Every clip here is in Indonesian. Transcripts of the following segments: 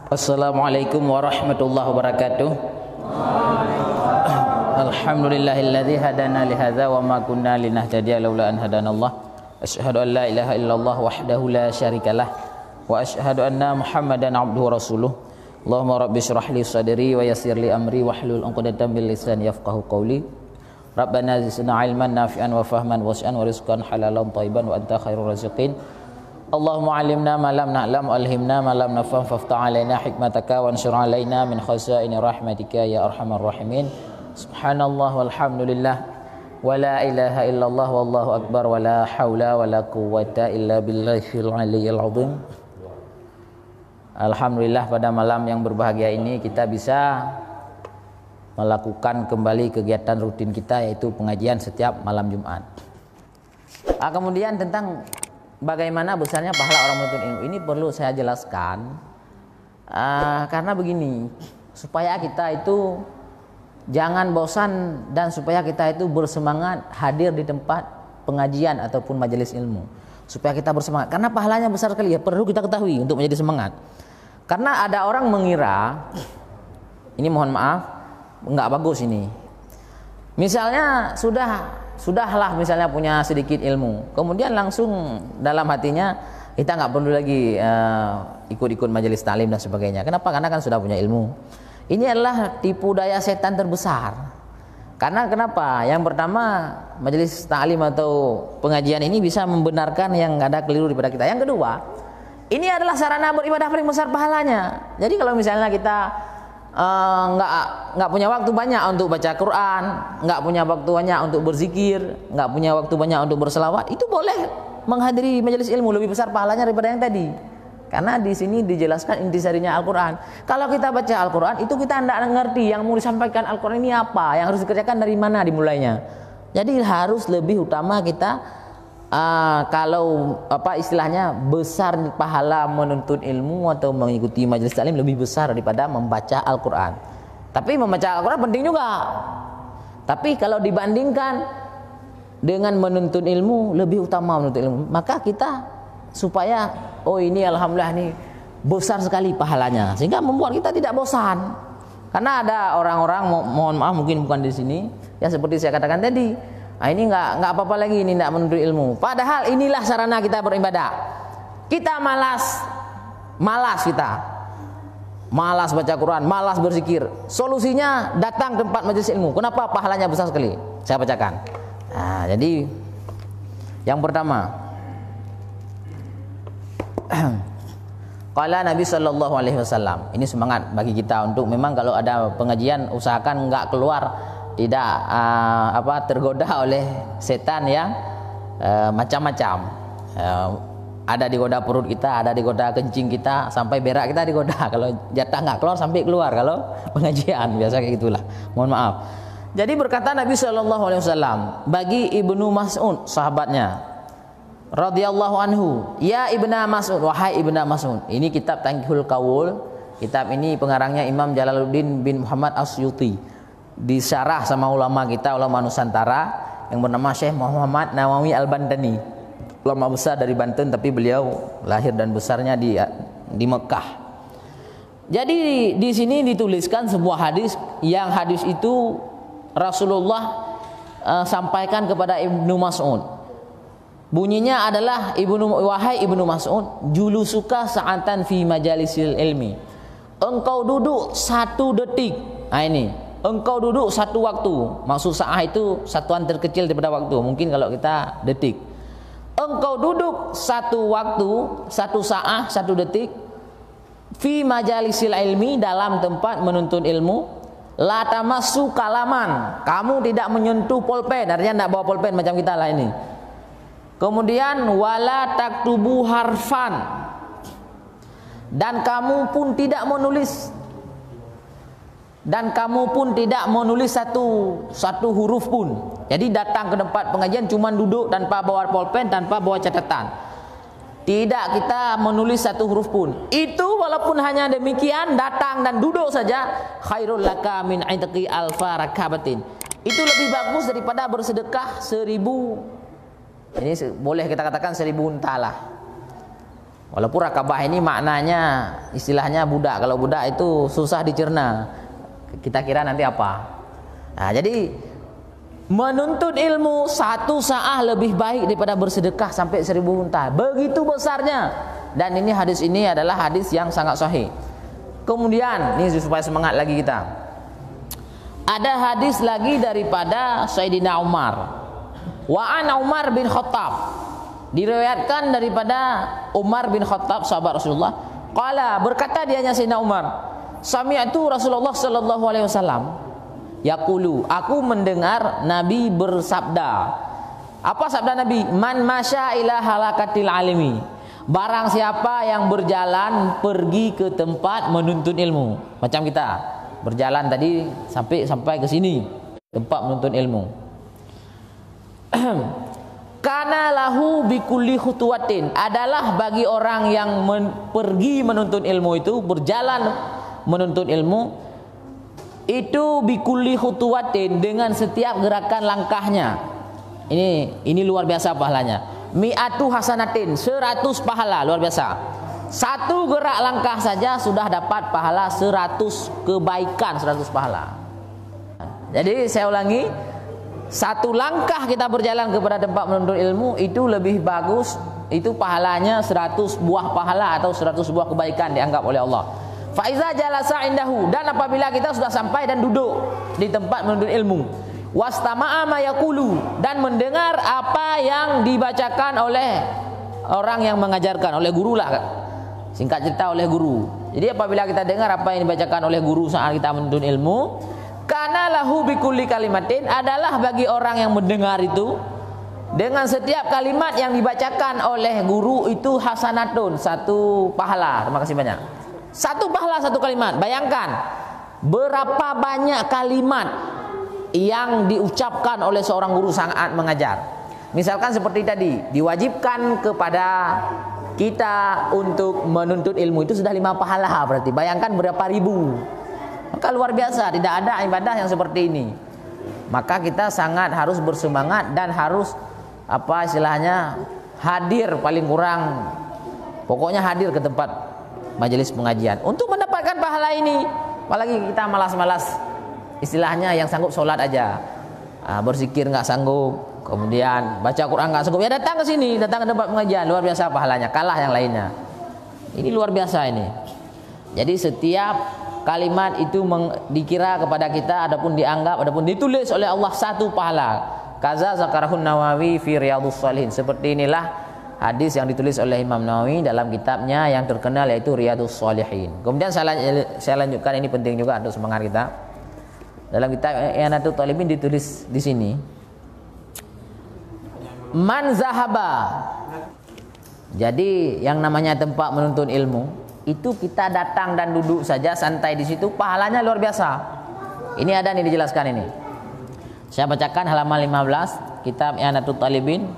Assalamualaikum warahmatullahi wabarakatuh. Alhamdulillahilladzi hadana li hadza wa ma kunna linahtadiya laula an hadanallah. Asyhadu an la ilaha illallah wahdahu la syarikalah wa asyhadu anna Muhammadan abduhu wa rasuluh. Allahumma rabbi shrah li sadri wa yassir li amri wahlul 'uqdatam min lisani yafqahu qawli. Rabbana zidna ilman nafi'an wa fahman wasi'an wa rizqan halalan thayyiban wa anta khairur raziqin. Allahumma alimna ma lam na'lam alhimna ma lam nafham faftah alaina hikmataka wa ansur alaina min khazaini rahmatika ya arhamar rahimin. Subhanallah walhamdulillah wa la ilaha illallah wallahu akbar wa la haula wa la quwwata illa billahil aliyyil azim. Alhamdulillah, pada malam yang berbahagia ini kita bisa melakukan kembali kegiatan rutin kita, yaitu pengajian setiap malam Jumat. Kemudian tentang bagaimana besarnya pahala orang menuntut ilmu ini perlu saya jelaskan, karena begini, supaya kita itu jangan bosan dan supaya kita itu bersemangat hadir di tempat pengajian ataupun majelis ilmu, supaya kita bersemangat, karena pahalanya besar sekali ya, perlu kita ketahui untuk menjadi semangat. Karena ada orang mengira, ini mohon maaf, nggak bagus ini. Misalnya sudahlah misalnya punya sedikit ilmu, kemudian langsung dalam hatinya kita nggak perlu lagi ikut-ikut majelis taklim dan sebagainya. Kenapa? Karena kan sudah punya ilmu. Ini adalah tipu daya setan terbesar. Karena kenapa? Yang pertama, majelis taklim atau pengajian ini bisa membenarkan yang ada keliru daripada kita. Yang kedua, ini adalah sarana beribadah paling besar pahalanya. Jadi kalau misalnya kita nggak punya waktu banyak untuk baca Quran, nggak punya waktu banyak untuk berzikir, nggak punya waktu banyak untuk berselawat, itu boleh menghadiri majelis ilmu, lebih besar pahalanya daripada yang tadi. Karena di sini dijelaskan intisarinya Al-Quran. Kalau kita baca Al-Quran, itu kita tidak ngerti yang mau disampaikan Al-Quran ini apa, yang harus dikerjakan dari mana dimulainya. Jadi harus lebih utama kita kalau istilahnya besar pahala menuntut ilmu atau mengikuti majelis taklim lebih besar daripada membaca Al-Quran. Tapi membaca Al-Quran penting juga. Tapi kalau dibandingkan dengan menuntut ilmu, lebih utama menuntut ilmu. Maka kita supaya ini alhamdulillah nih besar sekali pahalanya, sehingga membuat kita tidak bosan. Karena ada orang-orang, mohon maaf mungkin bukan di sini, ya seperti saya katakan tadi. Ini nggak apa-apa lagi, ini tidak menuntut ilmu. Padahal inilah sarana kita beribadah. Kita malas baca Quran, malas berzikir. Solusinya datang tempat majelis ilmu. Kenapa? Pahalanya besar sekali. Saya bacakan. Jadi yang pertama, qala Nabi sallallahu alaihi wasallam. Ini semangat bagi kita untuk memang kalau ada pengajian usahakan nggak keluar, tidak tergoda oleh setan yang macam-macam. Ada digoda perut kita, ada digoda kencing kita, sampai berak kita digoda. Kalau jatah nggak keluar sampai keluar kalau pengajian, biasa kayak gitulah. Mohon maaf. Jadi berkata Nabi Shallallahu Alaihi Wasallam bagi Ibnu Mas'ud, sahabatnya, radhiyallahu anhu, ya Ibnu Mas'ud, wahai Ibnu Mas'ud. Ini kitab Tanqihul Qaul. Kitab ini pengarangnya Imam Jalaluddin bin Muhammad Asyuti. Disyarah sama ulama kita, ulama Nusantara yang bernama Syekh Muhammad Nawawi Al-Bantani, ulama besar dari Banten, tapi beliau lahir dan besarnya di Mekah. Jadi di sini dituliskan sebuah hadis, yang hadis itu Rasulullah sampaikan kepada Ibnu Mas'ud. Bunyinya adalah, wahai Ibnu Mas'ud, julusuka sa'atan fi majalisil ilmi. Engkau duduk 1 detik. Ini engkau duduk 1 waktu. Maksud sa'ah itu satuan terkecil daripada waktu. Mungkin kalau kita detik. Engkau duduk 1 waktu, 1 sa'ah, 1 detik. Fi majalisil ilmi, dalam tempat menuntut ilmu. La tamassu kalaman, kamu tidak menyentuh pulpen. Artinya tidak bawa pulpen macam kita lah ini. Kemudian wala taktubu harfan, dan kamu pun tidak menulis satu huruf pun. Jadi datang ke tempat pengajian cuma duduk tanpa bawa pulpen, tanpa bawa catatan. Tidak kita menulis 1 huruf pun. Itu walaupun hanya demikian, datang dan duduk saja, khairul laka min aitqi alfa rakabatin. Itu lebih bagus daripada bersedekah 1000. Ini boleh kita katakan 1000 unta lah. Walaupun rakabah ini maknanya istilahnya budak. Kalau budak itu susah dicerna. Kita kira nanti apa? Nah, jadi menuntut ilmu 1 saah lebih baik daripada bersedekah sampai 1000 unta. Begitu besarnya. Dan ini hadis ini adalah hadis yang sangat sahih. Kemudian ini supaya semangat lagi kita. Ada hadis lagi daripada Sayyidina Umar. Wa an Umar bin Khattab. Diriwayatkan daripada Umar bin Khattab, sahabat Rasulullah. Qala, berkata dianya Sayyidina Umar, sami'tu Rasulullah sallallahu alaihi wasallam yaqulu, aku mendengar Nabi bersabda. Apa sabda Nabi? Man masya ila halakatil alimi. Barang siapa yang berjalan pergi ke tempat menuntut ilmu. Macam kita berjalan tadi sampai ke sini, tempat menuntut ilmu. Kana lahu bikulli khutuwatin, adalah bagi orang yang pergi menuntut ilmu itu, berjalan menuntut ilmu itu bikulli khutuwatin, dengan setiap gerakan langkahnya. Ini luar biasa pahalanya. Mi'atu hasanatin, 100 pahala, luar biasa. Satu gerak langkah saja sudah dapat pahala 100 kebaikan, 100 pahala. Jadi saya ulangi, 1 langkah kita berjalan kepada tempat menuntut ilmu itu lebih bagus, itu pahalanya 100 buah pahala atau 100 buah kebaikan dianggap oleh Allah. Fa iza jalasa indahu, dan apabila kita sudah sampai dan duduk di tempat menuntut ilmu, wastama'a ma yaqulu, dan mendengar apa yang dibacakan oleh orang yang mengajarkan, oleh guru lah, singkat cerita oleh guru. Jadi apabila kita dengar apa yang dibacakan oleh guru saat kita menuntut ilmu, kana lahu bikulli kalimatin, adalah bagi orang yang mendengar itu, dengan setiap kalimat yang dibacakan oleh guru itu hasanatun, 1 pahala. Terima kasih banyak. 1 pahala 1 kalimat. Bayangkan berapa banyak kalimat yang diucapkan oleh seorang guru saat mengajar. Misalkan seperti tadi, diwajibkan kepada kita untuk menuntut ilmu itu sudah 5 pahala berarti. Bayangkan berapa ribu. Maka luar biasa, tidak ada ibadah yang seperti ini. Maka kita sangat harus bersemangat dan harus hadir, paling kurang pokoknya hadir ke tempat majelis pengajian untuk mendapatkan pahala ini. Apalagi kita malas-malas, istilahnya yang sanggup sholat aja, berzikir nggak sanggup, kemudian baca Quran nggak sanggup, ya datang ke sini, datang ke tempat pengajian, luar biasa pahalanya, kalah yang lainnya. Ini luar biasa ini. Jadi setiap kalimat itu dikira kepada kita, adapun dianggap, adapun ditulis oleh Allah 1 pahala. Kaza zakarahun Nawawi fi Riyadhus Shalihin. Seperti inilah hadis yang ditulis oleh Imam Nawawi dalam kitabnya yang terkenal yaitu Riyadhus Shalihin. Kemudian saya lanjutkan, ini penting juga untuk semangat kita. Dalam kitab I'anatul Talibin ditulis di sini, man zahaba. Jadi yang namanya tempat menuntut ilmu itu kita datang dan duduk saja santai di situ, pahalanya luar biasa. Ini ada nih dijelaskan ini. Saya bacakan halaman 15 kitab I'anatul Talibin.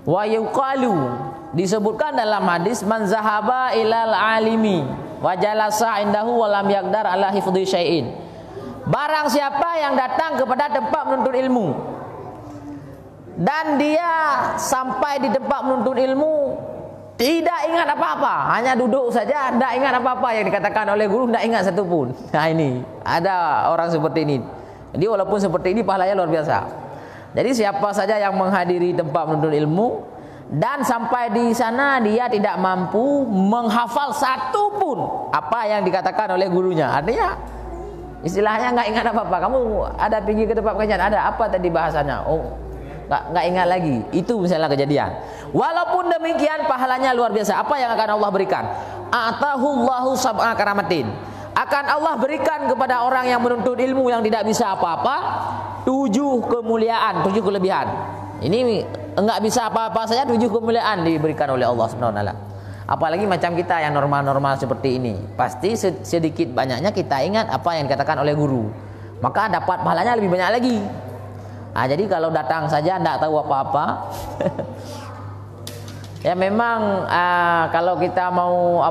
Wa yuqalu, disebutkan dalam hadis, man zahaba ilal alimi wa jalasa indahu wa lam yaqdar ala hifdhi syai'in. Barang siapa yang datang kepada tempat menuntut ilmu dan dia sampai di tempat menuntut ilmu tidak ingat apa-apa, hanya duduk saja, tidak ingat apa-apa yang dikatakan oleh guru, tidak ingat satu pun. Nah ini, ada orang seperti ini. Jadi walaupun seperti ini pahalanya luar biasa. Jadi siapa saja yang menghadiri tempat menuntut ilmu dan sampai di sana dia tidak mampu menghafal satu pun apa yang dikatakan oleh gurunya, artinya istilahnya nggak ingat apa-apa. Kamu ada pergi ke tempat kajian, ada apa tadi bahasanya? Oh, nggak ingat lagi. Itu misalnya kejadian. Walaupun demikian pahalanya luar biasa. Apa yang akan Allah berikan? Atahullahu sab'a karamatin. Akan Allah berikan kepada orang yang menuntut ilmu yang tidak bisa apa-apa 7 kemuliaan, 7 kelebihan. Ini enggak bisa apa-apa saja, 7 kemuliaan diberikan oleh Allah Subhanahu wa taala. Apalagi macam kita yang normal-normal seperti ini, pasti sedikit banyaknya kita ingat apa yang dikatakan oleh guru, maka dapat pahalanya lebih banyak lagi. Nah, jadi kalau datang saja tidak tahu apa-apa ya memang kalau kita mau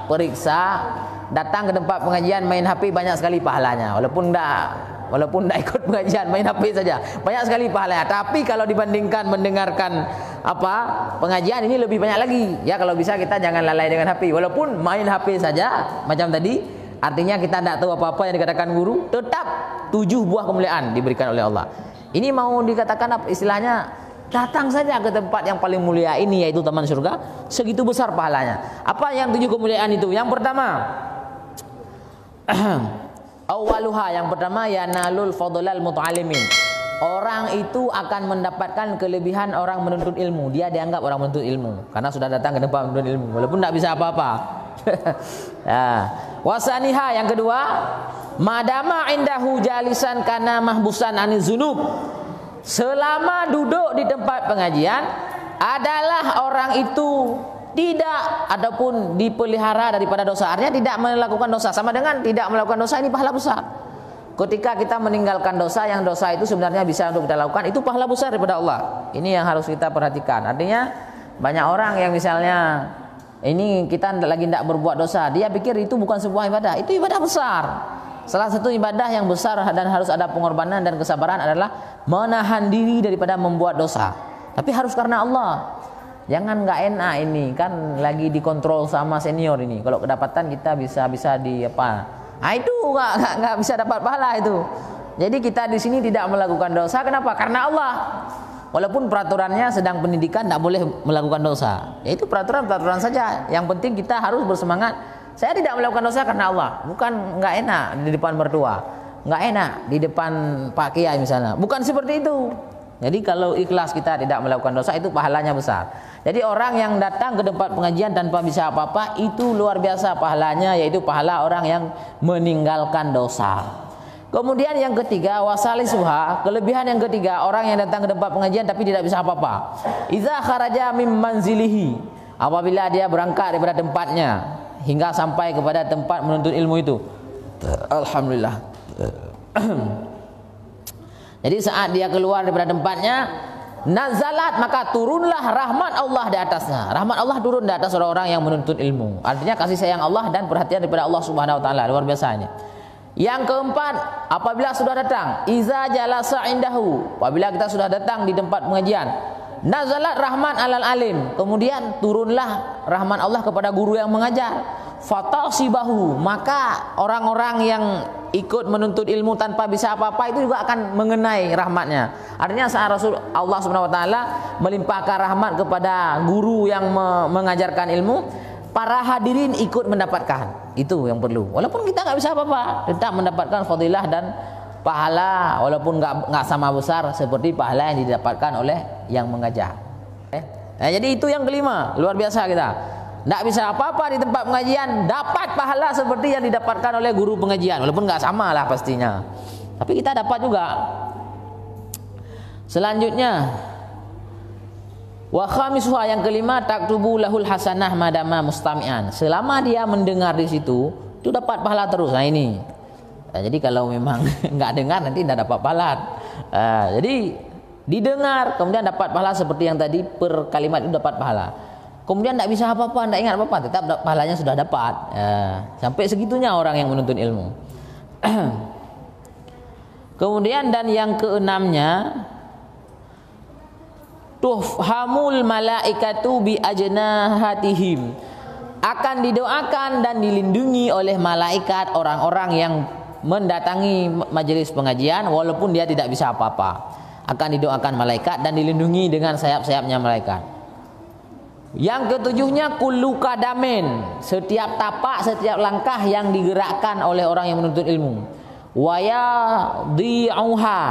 periksa, datang ke tempat pengajian main HP banyak sekali pahalanya, walaupun tidak ikut pengajian, main HP saja banyak sekali pahalanya. Tapi kalau dibandingkan mendengarkan apa pengajian ini lebih banyak lagi. Ya kalau bisa kita jangan lalai dengan HP. Walaupun main HP saja macam tadi, artinya kita tidak tahu apa-apa yang dikatakan guru, tetap 7 buah kemuliaan diberikan oleh Allah. Ini mau dikatakan apa istilahnya, datang saja ke tempat yang paling mulia ini, yaitu taman surga, segitu besar pahalanya. Apa yang 7 kemuliaan itu? Yang pertama, awaluha, yang pertama, yanalul fadlal muta'alimin. Orang itu akan mendapatkan kelebihan orang menuntut ilmu. Dia dianggap orang menuntut ilmu karena sudah datang ke tempat menuntut ilmu, walaupun tidak bisa apa-apa. Wasaniha, yang kedua, madama indahu jalisan kana mahbusan anil zunub. Selama duduk di tempat pengajian adalah orang itu tidak ataupun dipelihara daripada dosa. Artinya tidak melakukan dosa, sama dengan tidak melakukan dosa, ini pahala besar. Ketika kita meninggalkan dosa, yang dosa itu sebenarnya bisa untuk kita lakukan, itu pahala besar daripada Allah. Ini yang harus kita perhatikan. Artinya banyak orang yang misalnya ini kita lagi tidak berbuat dosa, dia pikir itu bukan sebuah ibadah. Itu ibadah besar. Salah satu ibadah yang besar dan harus ada pengorbanan dan kesabaran adalah menahan diri daripada membuat dosa. Tapi harus karena Allah. Jangan nggak enak, ini kan lagi dikontrol sama senior ini. Kalau kedapatan kita bisa di apa? Itu nggak bisa dapat pahala itu. Jadi kita di sini tidak melakukan dosa. Kenapa? Karena Allah. Walaupun peraturannya sedang pendidikan tidak boleh melakukan dosa. Ya itu peraturan saja. Yang penting kita harus bersemangat. Saya tidak melakukan dosa karena Allah. Bukan nggak enak di depan mertua, nggak enak di depan Pak Kiai misalnya. Bukan seperti itu. Jadi kalau ikhlas kita tidak melakukan dosa, itu pahalanya besar. Jadi orang yang datang ke tempat pengajian tanpa bisa apa-apa, itu luar biasa pahalanya, yaitu pahala orang yang meninggalkan dosa. Kemudian yang ketiga, wasalisuha, kelebihan yang ketiga, orang yang datang ke tempat pengajian tapi tidak bisa apa-apa. Iza kharaja mim manzilihi, apabila dia berangkat daripada tempatnya hingga sampai kepada tempat menuntut ilmu itu. Alhamdulillah. Jadi saat dia keluar daripada tempatnya, nazalat, maka turunlah rahmat Allah di atasnya. Rahmat Allah turun di atas orang-orang yang menuntut ilmu. Artinya kasih sayang Allah dan perhatian daripada Allah Subhanahu wa taala, luar biasa ini. Yang keempat, apabila sudah datang, iza jalasa indahu, apabila kita sudah datang di tempat pengajian, nazalat rahman alal alim, kemudian turunlah rahman Allah kepada guru yang mengajar. Fatasibahu, maka orang-orang yang ikut menuntut ilmu tanpa bisa apa-apa itu juga akan mengenai rahmatnya. Artinya saat Rasul Allah Subhanahu wa taala melimpahkan rahmat kepada guru yang mengajarkan ilmu, para hadirin ikut mendapatkan. Itu yang perlu. Walaupun kita nggak bisa apa-apa, tetap mendapatkan fadilah dan pahala, walaupun nggak sama besar seperti pahala yang didapatkan oleh yang mengajar. Nah, jadi itu yang kelima, luar biasa kita. Tidak bisa apa-apa di tempat pengajian, dapat pahala seperti yang didapatkan oleh guru pengajian, walaupun nggak sama lah pastinya, tapi kita dapat juga. Selanjutnya, wa khamisuha, yang kelima, taktubu lahul hasanah madama mustami'an, selama dia mendengar di situ, itu dapat pahala terus. Nah ini, nah, jadi kalau memang nggak dengar nanti tidak dapat pahala. Jadi didengar kemudian dapat pahala seperti yang tadi, per kalimat itu dapat pahala. Kemudian tidak bisa apa-apa, tidak ingat apa-apa, tetap pahalanya sudah dapat. Sampai segitunya orang yang menuntut ilmu. Kemudian dan yang keenamnya, tuhhamul malaikatu bi ajnahatihim, akan didoakan dan dilindungi oleh malaikat orang-orang yang mendatangi majelis pengajian walaupun dia tidak bisa apa-apa. Akan didoakan malaikat dan dilindungi dengan sayap-sayapnya malaikat. Yang ketujuhnya, kullu qadamin, setiap tapak, setiap langkah yang digerakkan oleh orang yang menuntut ilmu. Wa yadhi'uha,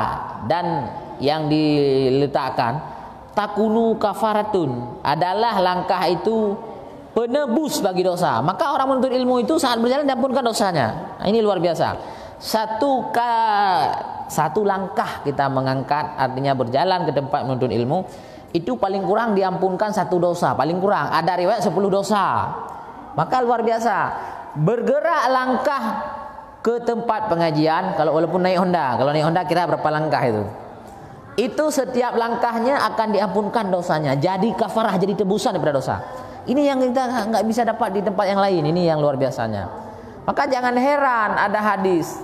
dan yang diletakkan, takunu kafaratun, adalah langkah itu penebus bagi dosa. Maka orang menuntut ilmu itu saat berjalan diampunkan dosanya. Nah, ini luar biasa. Satu langkah kita mengangkat, artinya berjalan ke tempat menuntut ilmu, itu paling kurang diampunkan 1 dosa, paling kurang. Ada riwayat 10 dosa. Maka luar biasa. Bergerak langkah ke tempat pengajian, kalau walaupun naik Honda, kalau naik Honda kira berapa langkah itu setiap langkahnya akan diampunkan dosanya, jadi kafarah, jadi tebusan daripada dosa. Ini yang kita nggak bisa dapat di tempat yang lain. Ini yang luar biasanya. Maka jangan heran ada hadis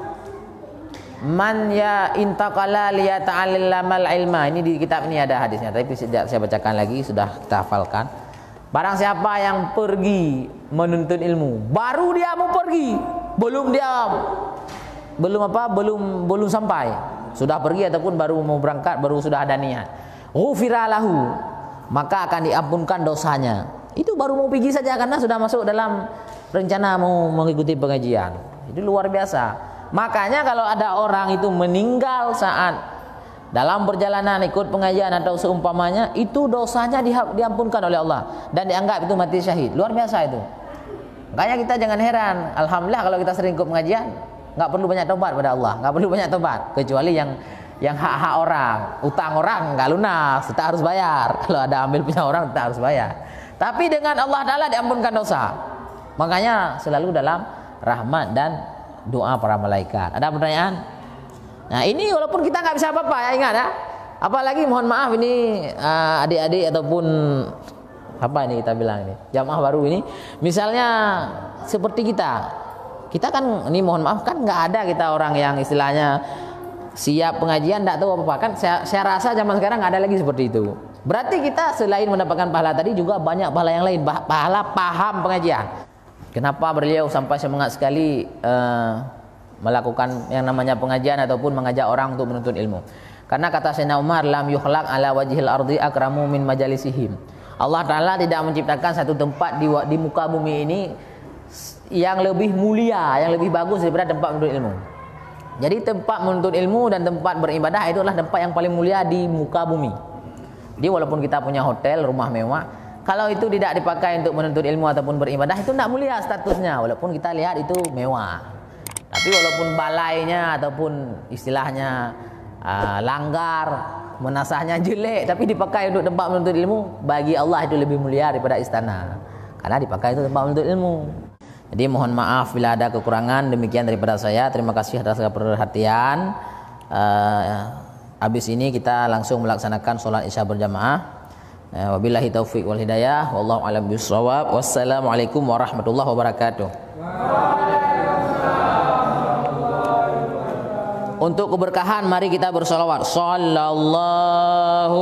Man ya intaqala liyata'allamal ilma. Ini di kitab ini ada hadisnya, tapi tidak saya bacakan lagi, sudah kita hafalkan. Barang siapa yang pergi menuntut ilmu, baru dia mau pergi, belum sampai, sudah pergi ataupun baru mau berangkat, baru sudah ada niat, ghufira lahu, maka akan diampunkan dosanya. Itu baru mau pergi saja karena sudah masuk dalam rencana mau mengikuti pengajian. Itu luar biasa. Makanya kalau ada orang itu meninggal saat dalam perjalanan ikut pengajian atau seumpamanya, itu dosanya diampunkan oleh Allah dan dianggap itu mati syahid. Luar biasa itu. Makanya kita jangan heran, alhamdulillah kalau kita sering ikut pengajian, nggak perlu banyak tobat pada Allah, nggak perlu banyak tobat, kecuali yang hak-hak orang, utang orang nggak lunas, kita harus bayar. Kalau ada ambil punya orang, kita harus bayar. Tapi dengan Allah Ta'ala diampunkan dosa. Makanya selalu dalam rahmat dan doa para malaikat. Ada pertanyaan? Nah ini walaupun kita nggak bisa apa-apa ya, ingat ya. Apalagi mohon maaf ini adik-adik ataupun apa ini kita bilang ini jamaah baru ini, misalnya seperti kita kan ini mohon maaf kan nggak ada kita orang yang istilahnya siap pengajian nggak tahu apa-apa kan. Saya rasa zaman sekarang nggak ada lagi seperti itu. Berarti kita selain mendapatkan pahala tadi juga banyak pahala yang lain, pahala paham pengajian. Kenapa beliau sampai semangat sekali melakukan yang namanya pengajian ataupun mengajak orang untuk menuntut ilmu? Karena kata Sayyidina Umar, lam yukhlaq ala wajhil ardi akramu min majalisihim. Allah Ta'ala tidak menciptakan satu tempat di muka bumi ini yang lebih mulia, yang lebih bagus daripada tempat menuntut ilmu. Jadi tempat menuntut ilmu dan tempat beribadah itu adalah tempat yang paling mulia di muka bumi. Jadi walaupun kita punya hotel, rumah mewah, kalau itu tidak dipakai untuk menuntut ilmu ataupun beribadah, itu tidak mulia statusnya. Walaupun kita lihat itu mewah, tapi walaupun balainya ataupun istilahnya langgar, menasahnya jelek, tapi dipakai untuk tempat menuntut ilmu, bagi Allah itu lebih mulia daripada istana, karena dipakai itu tempat menuntut ilmu. Jadi mohon maaf bila ada kekurangan. Demikian daripada saya. Terima kasih atas perhatian. Habis ini kita langsung melaksanakan sholat isya berjamaah. Wabillahi taufiq wal hidayah, wallahu a'lam bishawab. Wassalamualaikum warahmatullahi wabarakatuh. Untuk keberkahan mari kita bersolawat. Sallallahu